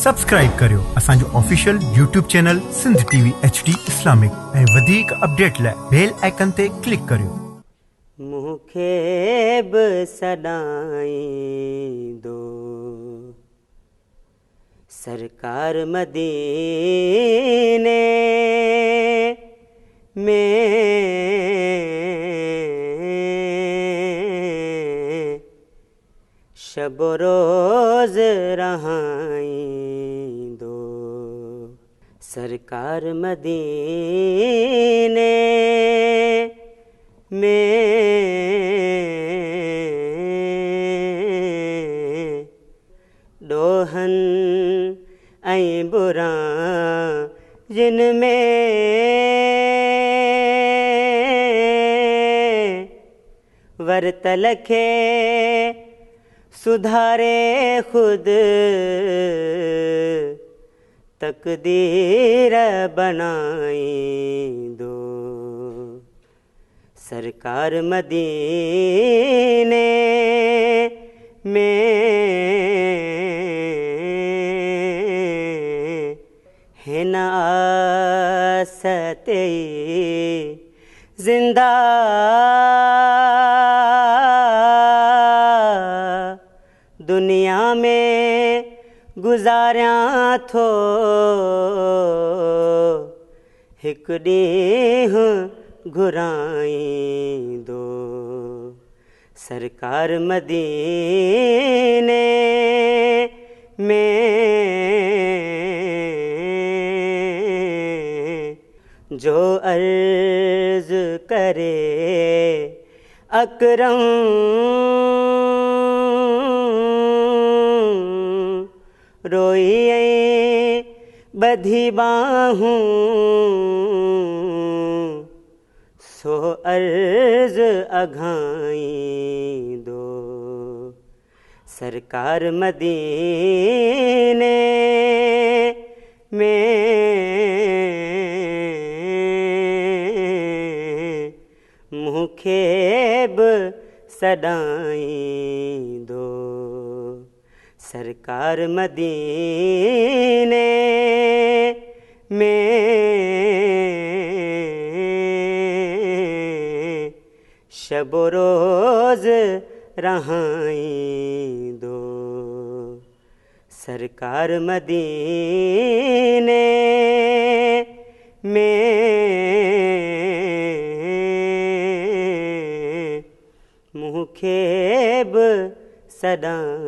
Subscribe करियो असांजो official YouTube channel Sindh TV HD Islamic ऐं वधीक अपडेट लाइ बेल आइकन ते क्लिक करियो। मूंखे बि सॾाईंदो सरकार मदीने में शब रोज़ रहाईंदो सरकार मदीने में ॾोहन ऐं बुरा जिन में वरतल खे सुधारे खुद तकदीर बनाईंदो सरकार मदीने में हिन आस ते जिंदा दुनिया में गुज़ारियां थो हिकु ॾींहुं घुराईंदो सरकार मदीने में जो अर्ज़ करे अकरम रोई ऐं ॿधी बाहूं सो अर्ज़ अघाईंदो सरकार मदीने में मूंखे बि सॾाईंदो सरकार मदीने में शब रोज़ रहाईंदो सरकार मदीने में मूंखे बि सॾाईंदो।